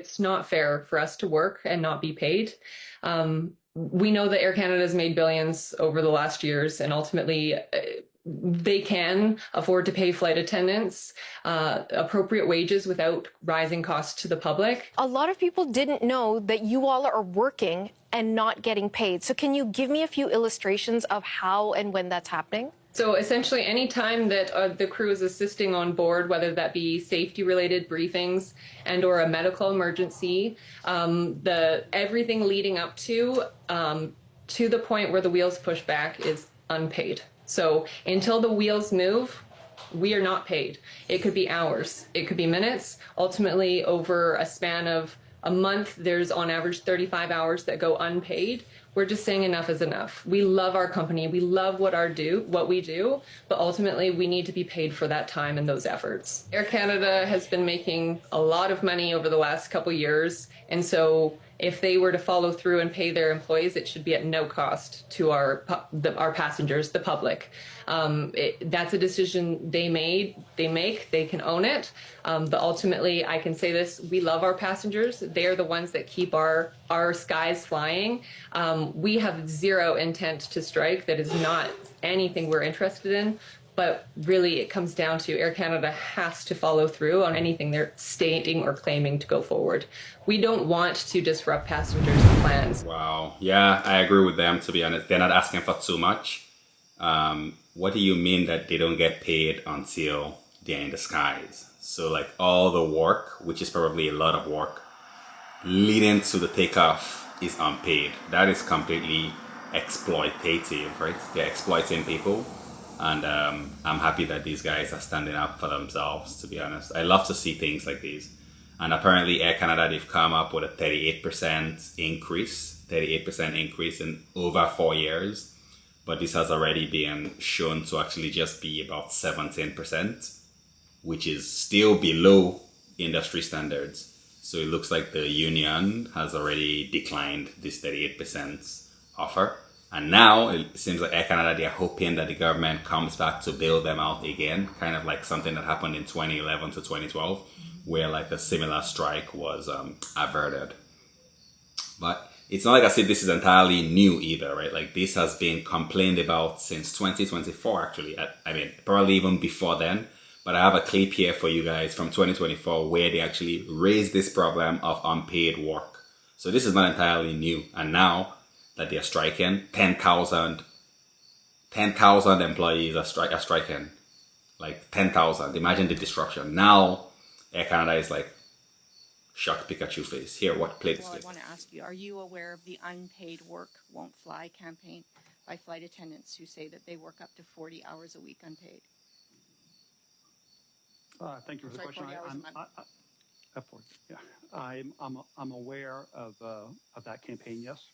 It's not fair for us to work and not be paid. We know that Air Canada has made billions over the last years, and ultimately they can afford to pay flight attendants appropriate wages without rising costs to the public. A lot of people didn't know that you all are working and not getting paid. So can you give me a few illustrations of how and when that's happening? So essentially, any time that the crew is assisting on board, whether that be safety-related briefings and/or a medical emergency, the everything leading up to the point where the wheels push back is unpaid. So until the wheels move, we are not paid. It could be hours, it could be minutes. Ultimately, over a span of a month, there's on average 35 hours that go unpaid. We're just saying enough is enough. We love our company. We love what we do, but ultimately we need to be paid for that time and those efforts. Air Canada has been making a lot of money over the last couple years, and so if they were to follow through and pay their employees, it should be at no cost to our passengers, the public. That's a decision they make, they can own it. But ultimately, I can say this, we love our passengers. They're the ones that keep our skies flying. We have zero intent to strike. That is not anything we're interested in. But really, it comes down to Air Canada has to follow through on anything they're stating or claiming to go forward. We don't want to disrupt passengers' plans. Wow. Yeah, I agree with them, to be honest. They're not asking for too much. What do you mean that they don't get paid until they're in the skies? So like all the work, which is probably a lot of work, leading to the takeoff is unpaid. That is completely exploitative, right? They're exploiting people. And I'm happy that these guys are standing up for themselves, to be honest. I love to see things like these. And apparently Air Canada, they've come up with a 38% increase in over 4 years. But this has already been shown to actually just be about 17%, which is still below industry standards. So it looks like the union has already declined this 38% offer. And now it seems like Air Canada, they're hoping that the government comes back to bail them out again, kind of like something that happened in 2011 to 2012, where like a similar strike was averted. But it's not like I said this is entirely new either, right? Like this has been complained about since 2024, actually. I mean, probably even before then. But I have a clip here for you guys from 2024 where they actually raised this problem of unpaid work. So this is not entirely new. And now that they're striking, 10,000 employees are striking, like 10,000. Imagine the disruption. Now Air Canada is like, shocked Pikachu face. Here, play this clip. I want to ask you, are you aware of the unpaid work won't fly campaign by flight attendants who say that they work up to 40 hours a week unpaid? Thank you for the question. I'm aware of that campaign. Yes.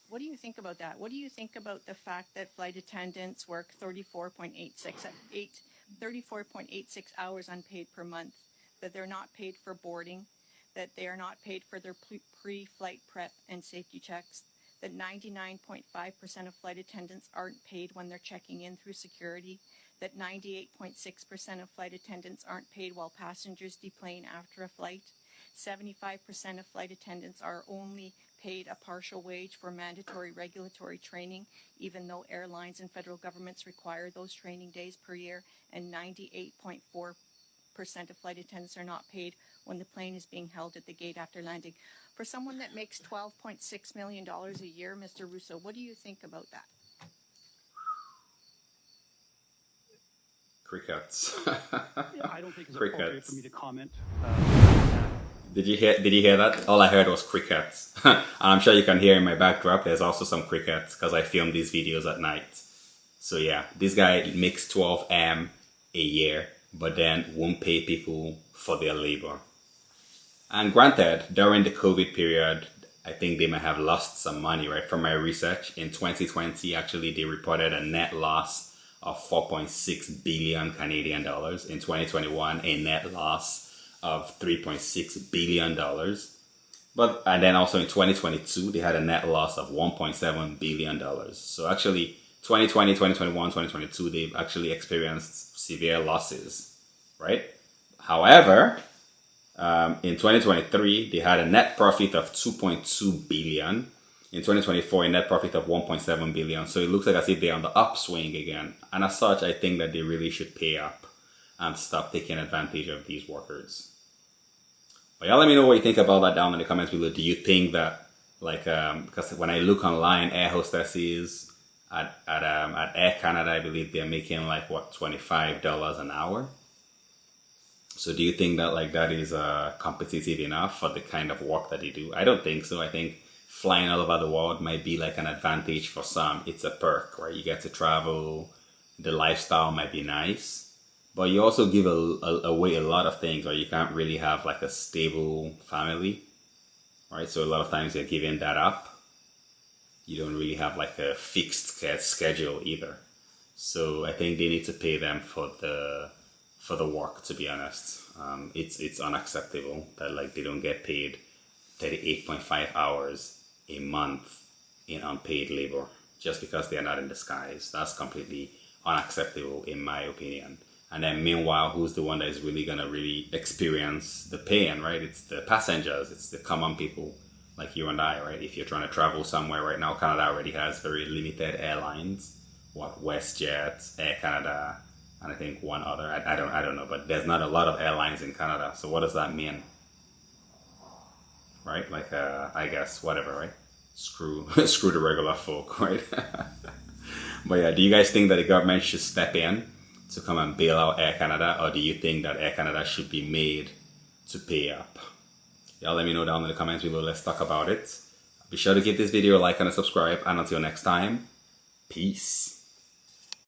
What do you think about that? What do you think about the fact that flight attendants work 34.86 hours unpaid per month, that they're not paid for boarding, that they are not paid for their pre-flight prep and safety checks, that 99.5% of flight attendants aren't paid when they're checking in through security, that 98.6% of flight attendants aren't paid while passengers deplane after a flight, 75% of flight attendants are only paid a partial wage for mandatory regulatory training, even though airlines and federal governments require those training days per year, and 98.4% of flight attendants are not paid when the plane is being held at the gate after landing. For someone that makes $12.6 million a year, Mr. Russo, what do you think about that? Crickets. I don't think it's appropriate for me to comment. Did you hear that? All I heard was crickets. I'm sure you can hear in my backdrop. There's also some crickets because I film these videos at night. So yeah, this guy makes 12 M a year, but then won't pay people for their labor. And granted, during the COVID period, I think they might have lost some money, right? From my research, in 2020, actually, they reported a net loss of 4.6 billion Canadian dollars. In 2021, a net loss of $3.6 billion. And then also in 2022, they had a net loss of $1.7 billion. So actually, 2020, 2021, 2022, they've actually experienced severe losses, right? However, In 2023, they had a net profit of 2.2 billion. In 2024, a net profit of 1.7 billion. So it looks like as if they're on the upswing again. And as such, I think that they really should pay up and stop taking advantage of these workers. But y'all let me know what you think about that down in the comments below. Do you think that, like, because when I look online, air hostesses at Air Canada, I believe they're making like, what, $25 an hour? So do you think that like that is competitive enough for the kind of work that they do? I don't think so. I think flying all over the world might be like an advantage for some. It's a perk, right? You get to travel. The lifestyle might be nice. But you also give away a lot of things, or you can't really have like a stable family, right? So a lot of times you're giving that up. You don't really have like a fixed schedule either. So I think they need to pay them for the work, to be honest. It's unacceptable that like they don't get paid 38.5 hours a month in unpaid labor just because they're not in the skies. That's completely unacceptable in my opinion. And then meanwhile, who's the one that is really gonna really experience the pain, right? It's the passengers, it's the common people like you and I, right? If you're trying to travel somewhere right now, Canada already has very limited airlines. What, WestJet, Air Canada, and I think one other. I don't know, but there's not a lot of airlines in Canada. So what does that mean? Right? Like, I guess, whatever, right? Screw the regular folk, right? But yeah, do you guys think that the government should step in to come and bail out Air Canada, or do you think that Air Canada should be made to pay up? Y'all let me know down in the comments below. Let's talk about it. Be sure to give this video a like and a subscribe, and until next time, peace.